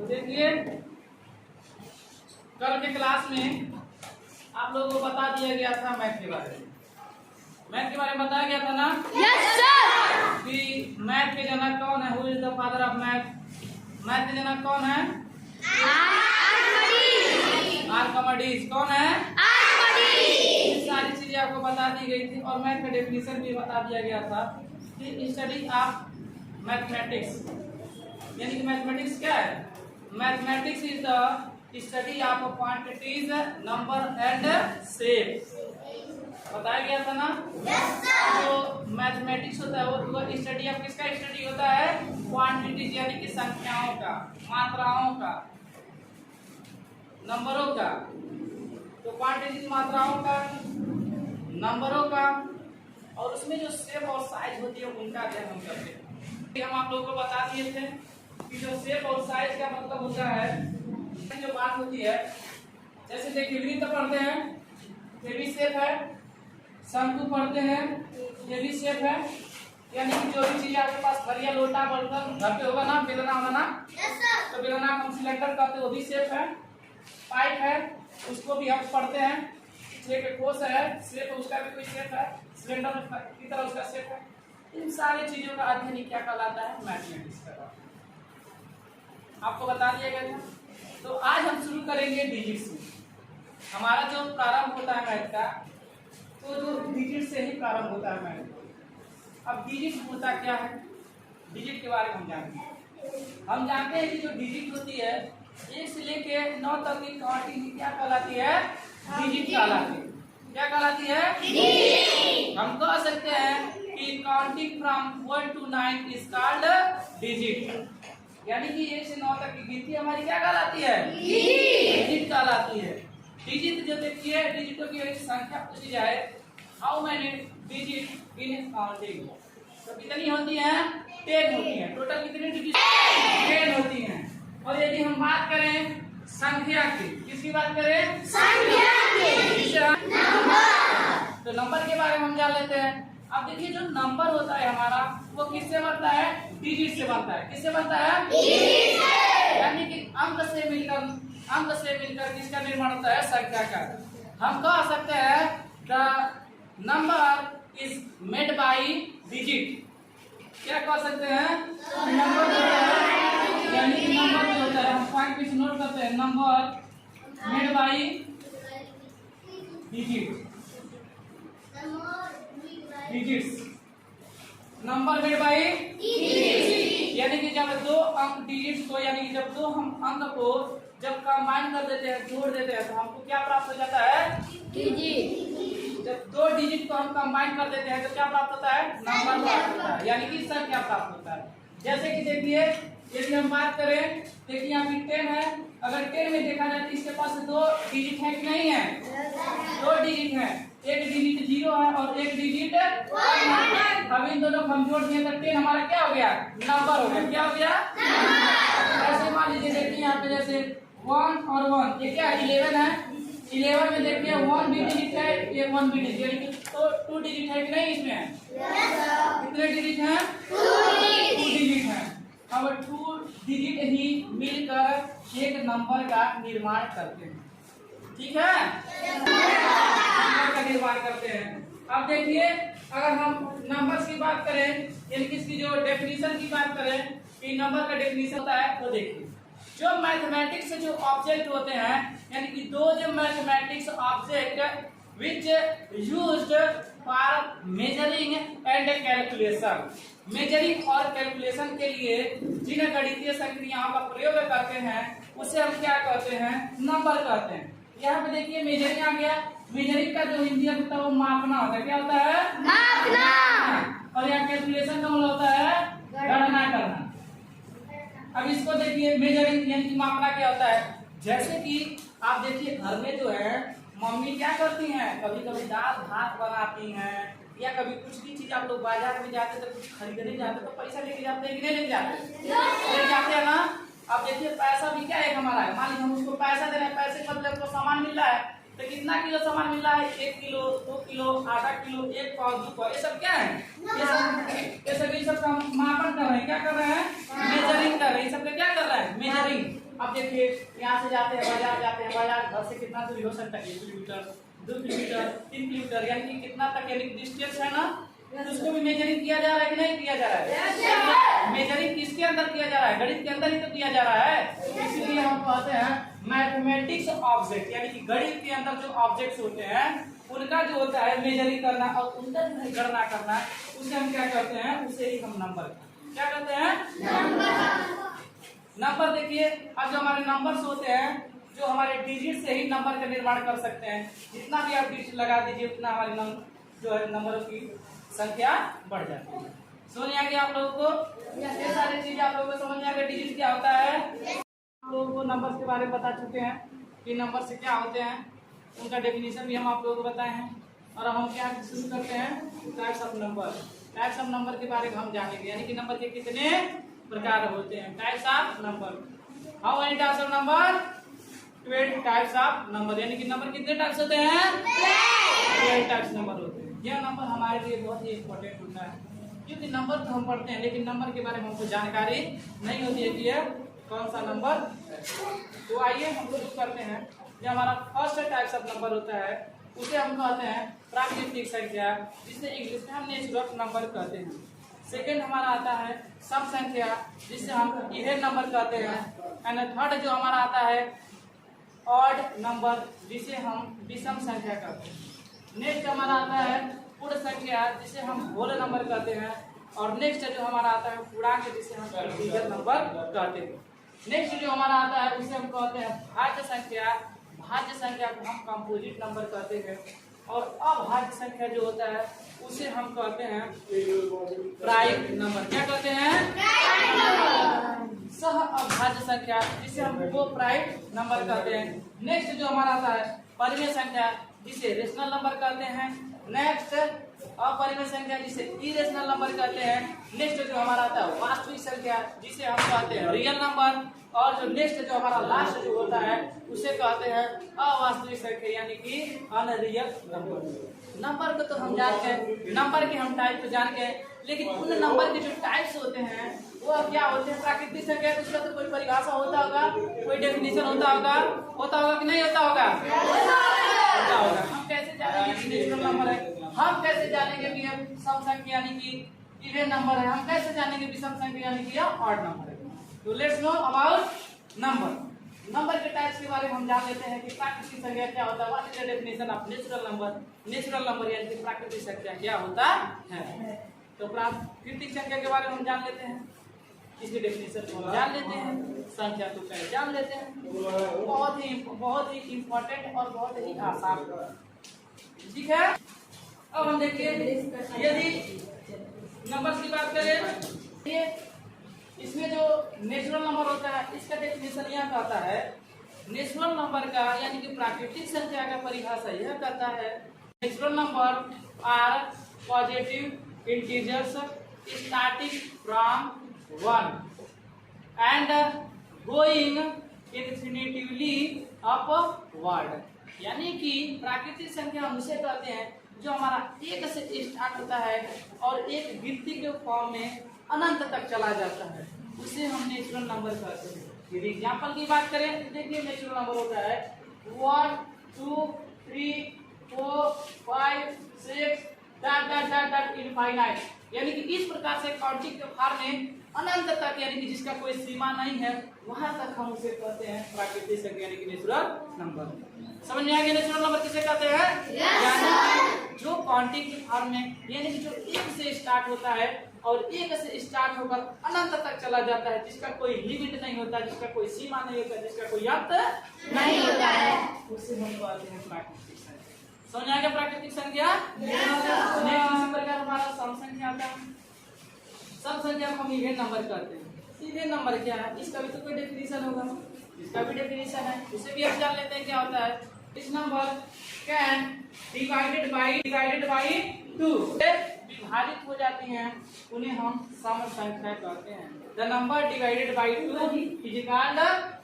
तो देखिए कल के क्लास में आप लोगों को बता दिया गया था मैथ के बारे में। मैथ के बारे में बताया गया था ना? Yes sir. कि मैथ के जनक कौन है? Who is the father of math? Math के जनक कौन है? आर्किमिडीज। कौन है? आर्किमिडीज। सारी चीजें आपको बता दी गई थी और मैथ का डेफिनेशन भी बता दिया गया था कि स्टडी ऑफ मैथमेटिक्स, यानी कि मैथमेटिक्स क्या है? Mathematics is the study of quantities, number and shape. बताया गया था ना? Yes sir. तो मैथमेटिक्स होता है वो स्टडी ऑफ किसका स्टडी होता है? क्वांटिटीज, यानी कि संख्याओं का, मात्राओं का, नंबरों का। तो क्वांटिटीज मात्राओं का, नंबरों का, और उसमें जो शेप और साइज होती है उनका अध्ययन हम करते हैं। हम आप लोगों को बता दिए थे कि जो शेप और साइज का मतलब होता है, जो बात होती है, जैसे देखिए वृत्त पढ़ते हैं, ये भी शेप है। शंकु पढ़ते हैं, ये भी शेप है। यानी कि जो भी चीज आपके पास थरिया, लोटा, बर्तन घर पे होगा ना, बेलना होगा ना, तो बेलना हम सिलेंडर कहते हैं, वो भी शेप है। पाइप है, उसको भी हम पढ़ते हैं। एक कोस है, शेप, उसका भी कोई शेप है। सिलेंडर की तरह उसका शेप है। इन सारी चीजों का अध्ययन क्या कहलाता है? मैथमेटिक्स कहलाता है। आपको बता दिया गया था। तो आज हम शुरू करेंगे डिजिट से। हमारा जो प्रारंभ होता है मैथ का, तो जो डिजिट से ही प्रारंभ होता है मैथ। अब डिजिट होता क्या है? डिजिट के बारे में हम जानते हैं। हम जानते हैं कि जो डिजिट होती है 1 से लेके 9 तक की काउंटिंग क्या कहलाती है? डिजिट कहलाती है। क्या कहलाती है? डिजिट। हम कह सकते हैं कि counting from 1 to 9 is called digit. यानी कि 1 से 9 तक की गिनती हमारी क्या कहलाती है? डिजिट कहलाती है। डिजिट जो देखिए, डिजिटों की एक संख्या पूछी जाए, how many digit in counting, तो कितनी होती हैं? 10 होती हैं। टोटल कितनी डिजिट? 10 होती हैं। और यदि हम बात करें संख्या की, किसकी बात करें? संख्या की। नंबर। तो नंबर के बारे में हम जान लेते हैं। अब देखिए जो नंबर होता है हमारा, वो किससे बनता है? डिजिट से बनता है। किससे बनता है? डिजिट से। यानी कि अंक से मिलकर किसका निर्माण होता है? संख्या का। हम कह सकते हैं the number is made by digit. क्या कह सकते हैं? नंबर यानी कि नंबर जो होता है, हम पॉइंट पे नोट करते हैं, number made by digit. Digits, number made by digit. यानी कि जब दो अंक डिजिट्स को, यानी कि जब दो हम अंक को जब कंबाइन कर देते हैं, जोड़ देते हैं, तो हमको क्या प्राप्त हो जाता है? डिजिट। जब दो डिजिट को हम कंबाइन कर देते हैं तो क्या प्राप्त होता है? नंबर प्राप्त होता है, यानी कि संख्या प्राप्त होता है। जैसे कि देखिए यदि हम बात करें, देखिए यहाँ पे 10 है। अगर 10 में देखा जाए तो इसके पास 2 डिजिट है कि नहीं है? 2 डिजिट है। एक डिजिट 0 है और एक डिजिट 1 है। अब इन दोनों को हम जोड़ दिए तो 10 हमारा क्या हो गया? नंबर हो गया। क्या हो गया? ऐसे मान लीजिए, देखिए यहाँ पे जैसे 1 और 1, ये क्या है? 11 है। 11 में देखिए 1 भी डिजिट है, ये 1 भी डिजिट, यानी कि तो 2 डिजिट है कि नहीं इसमें? कितने डिजिट हैं? 2 डिजिट हैं। अब 2 डिजिट ही मिलकर एक नंबर का निर्माण करते हैं। ठीक है? नंबर का निर्माण करते हैं। अब देखिए अगर हम नंबर्स की बात करें, यानी कि इसकी जो डेफिनेशन की बात करें कि नंबर का डेफिनेशन होता है, तो देखिए जो मैथमेटिक्स से जो ऑब्जेक्ट होते हैं, यानी कि दो जो mathematics object which used for measuring and calculation, measuring और कैलकुलेशन के लिए जिन गणितीय संक्रियाओं का प्रयोग करते हैं उसे हम क्या कहते हैं? नंबर कहते हैं। यहाँ पे देखिए मेजरिंग आ गया। मेजरिंग का जो हिंदी होता है वो मापना होता है। क्या होता है? मापना। और यहाँ कैलकुलेशन का मतलब होता है गणना करना। अब इसको देखिए, मेजरिंग यानी कि मापना क्या होता है? जैसे कि आप देखिए घर में जो है मम्मी क्या करती हैं, कभी कभी दाल भात बनाती हैं, या कभी कुछ भी चीज आप लोग बाजार में जाते तो कुछ खरीदने जाते तो पैसा लेके जाते हैं कि नहीं लेके जाते? लेके जाते हैं ना। अब देखिए पैसा भी क्या है हमारा है, मान लीजिए हम उसको पैसा दे रहे हैं, पैसे का मतलब सामान मिल रहा है, तो कितना किलो सामान मिल रहा है? 1 किलो, 2 किलो, आधा किलो, 1 पाव, 2 पाव, ये सब क्या है? ये सब का मापन कर रहे हैं। क्या कर रहे हैं? मेजरिंग कर रहे हैं। ये सब क्या कर रहे हैं? मेजरिंग। अब देखिए यहाँ से जाते हैं बाजार घर से कितना दूरी हो सकता है, 1 किलोमीटर, 2 किलोमीटर, 3 किलोमीटर, यानी कि कितना तक यानी डिस्टेंस है ना, तो उसको भी मेजरिंग किया जा रहा है कि नहीं किया जा रहा है? मेजरिंग किसके अंदर किया जा रहा है? गणित के अंदर ही तो किया जा रहा है। इसीलिए हम कहते हैं मैथमेटिक्स ऑब्जेक्ट, यानी कि गणित के अंदर जो ऑब्जेक्ट्स होते हैं उनका जो होता है मेजरिंग करना और उनका जो है गणना करना, उसे हम क्या करते हैं? उसे ही हम नंबर क्या कहते हैं? नंबर। देखिए अब जो हमारे नंबर्स होते हैं, जो हमारे डिजिट से ही नंबर का निर्माण कर सकते हैं। जितना भी आप डिजिट लगा दीजिए उतना हमारे जो है नंबरों की संख्या बढ़ जाती है। समझ में आ गया आप लोगों को? ये सारी चीज आप लोगों को समझ में आ गया डिजिट क्या होता है। आप लोगों को नंबर्स के बारे में बता चुके हैं कि नंबर से क्या होते हैं, उनका डेफिनेशन भी हम आप लोगों को बताए हैं। और अब हम क्या शुरू करते हैं? Types of number. Types of number के बारे में हम जानेंगे, यानी कि नंबर के कितने प्रकार होते हैं। Types of number. How many types of number? 12 types of number, यानी कि नंबर कितने टाइप्स होते हैं? 12 टाइप्स नंबर होते हैं। यह नंबर हमारे लिए बहुत ही इम्पोर्टेंट होता है, क्योंकि नंबर तो हम पढ़ते हैं लेकिन नंबर के बारे में हमको जानकारी नहीं होती है कि यह कौन सा नंबर है। तो आइए हम लोग करते हैं। जो हमारा फर्स्ट टाइप्स ऑफ नंबर होता है उसे हम कहते हैं प्राकृतिक संख्या, जिसे इंग्लिश में हम नेचुरल नंबर कहते हैं। सेकेंड हमारा आता है सम संख्या, जिसे हम इवन नंबर कहते हैं। एंड थर्ड जो हमारा आता है ऑड नंबर, जिसे हम विषम संख्या कहते हैं। नेक्स्ट हमारा आता है पूर्ण संख्या, जिसे हम होल नंबर कहते हैं। और नेक्स्ट जो हमारा आता है पूर्णांक, जिसे हम इंटीजर नंबर कहते हैं। नेक्स्ट जो हमारा आता है उसे हम कहते हैं भाज्य संख्या। भाज्य संख्या को हम कंपोजिट नंबर कहते हैं। और अभाज्य संख्या जो होता है उसे हम कहते हैं प्राइम नंबर। क्या कहते हैं? सह अभाज्य संख्या, जिसे हम को प्राइम नंबर कहते हैं। नेक्स्ट जो हमारा आता है परिमेय संख्या, जिसे रेशनल नंबर कहते हैं। नेक्स्ट अपरिमेय संख्या, जिसे इरेशनल नंबर कहते हैं। नेक्स्ट जो हमारा आता है वास्तविक संख्या, जिसे हम कहते हैं रियल नंबर। और जो नेक्स्ट जो हमारा लास्ट जो होता है उसे कहते हैं अवास्तविक संख्या, यानी कि अनरियल नंबर। नंबर को तो हम जानते हैं, नंबर के हम टाइप को जान गए, लेकिन उन नंबर के जो टाइप्स होते हैं वो क्या होते हैं? प्राकृतिक संख्या, उसका तो कोई परिभाषा होता होगा, कोई डेफिनेशन होता होगा कि नहीं होता होगा? होता होगा। हम कैसे जानेंगे कि नेचुरल नंबर है? हम कैसे जानेंगे कि यह सम संख्या यानी कि इवन नंबर है? हम कैसे जानेंगे विषम संख्या यानी कि यह ऑड नंबर है? तो let's know about number. Number के टाइप्स के बारे में हम जान लेते हैं कि प्राकृतिक संख्या क्या होता है। What is the definition of natural number? Natural number यानी कि प्राकृतिक संख्या क्या होता है? तो प्राकृतिक संख्या के बारे में हम जान लेते हैं, इसकी डेफिनेशन को जान लेते हैं, संख्या को पहले जान लेते हैं। बहुत ही इम्पोर्टेंट और बहुत ही आसान, ठीक है। अब हम देखिए, यदि नंबर की बात करें, ये इसमें जो नेचुरल नंबर होता है इसका डेफिनेशन यह कहता है, नेचुरल नंबर का यानी कि प्राकृतिक संख्या का परिभाषा यह कहता है, natural number are positive integers starting from 1 and going infinitively upward। यानी कि प्राकृतिक संख्या हम उसे कहते हैं जो हमारा एक से स्टार्ट होता है और एक गिनती के फॉर्म में अनंत तक चला जाता है, उसे हम नेचुरल नंबर कहते हैं। यदि एग्जाम्पल की बात करें तो देखिए नेचुरल नंबर होता है 1 2 3 4 5 6 इनफाइनाइट, यानी कि इस प्रकार से काउंटिंग के फॉर्म में अनंत तक, यानी कि जिसका कोई सीमा नहीं है, वहां तक हम उसे कहते हैं प्राकृतिक संख्या यानी कि नेचुरल नंबर। समझ में आ गया नेचुरल नंबर किसे कहते हैं? यानी जो काउंटिंग के फॉर्म में, यानी कि जो एक से स्टार्ट होता है और एक से स्टार्ट होकर अनंत तक चला जाता है, जिसका कोई लिमिट नहीं होता, जिसका कोई सीमा नहीं होता, जिसका कोई अंत नहीं होता है, उसे हम कहते हैं प्राकृतिक संख्या। समझ आएगा प्राकृतिक संख्या? इसी प्रकार हमारा सम संख्या आता है। सम संख्या को हम इवन नंबर कहते हैं। इवन नंबर क्या है? इसका भी तो कोई डेफिनेशन होगा, इसका भी डेफिनेशन है, उसे भी हम जान लेते हैं क्या होता है। इस नंबर कैन डिवाइडेड बाई 2 विभाजित हो जाती हैं, उन्हें हम सम संख्या कहते हैं। The number divided by 2 is called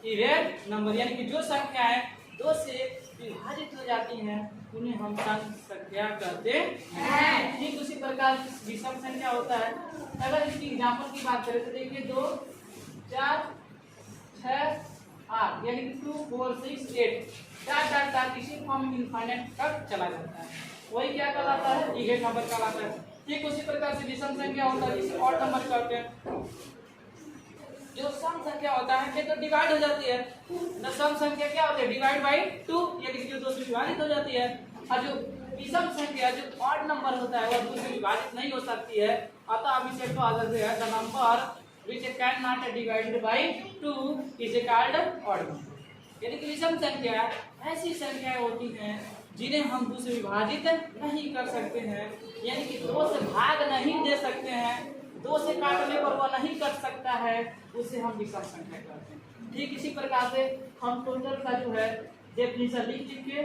even number, यानी कि जो संख्याएं 2 से विभाजित हो जाती हैं उन्हें हम सम संख्या कहते हैं। ठीक उसी प्रकार विषम संख्या होता है। अगर इसकी एग्जाम्पल की बात करें तो देखिए 2 4 6 4 यानी कि 2 4 6 8 डॉट डॉट डॉट इसी फॉर्म इनफाइनाइट तक चला जाता है, वही क्या कहलाता है? इवेंट नंबर कहलाता है। ठीक उसी प्रकार से विषम संख्या होता है जिसे ऑड नंबर कहते हैं। जो सम संख्या होता है ये तो डिवाइड हो जाती है ना, सम संख्या क्या होती है? डिवाइड बाई 2 यानी कि जो 2 से विभाजित हो जाती है। और जो विषम संख्या जो ऑड नंबर होता है वो 2 से विभाजित नहीं हो सकती है, अतः हम इसे कहा जाते हैं the number which can not divided by 2 is called odd number. यानी कि विषम संख्या ऐसी संख्याएं होती हैं जिन्हें हम 2 से विभाजित नहीं कर सकते हैं, यानी कि 2 से भाग नहीं दे सकते हैं, 2 से काटने पर वह नहीं कट सकता है, उसे हम विषम संख्या कहते हैं। ठीक इसी प्रकार से हम टोटल का जो है डेफिनेशन लिख के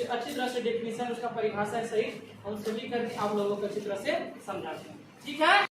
अच्छी तरह से डेफिनेशन उसका परिभाषा सही हम सभी करके आप लोगों को अच्छी तरह से समझाते हैं। ठीक है।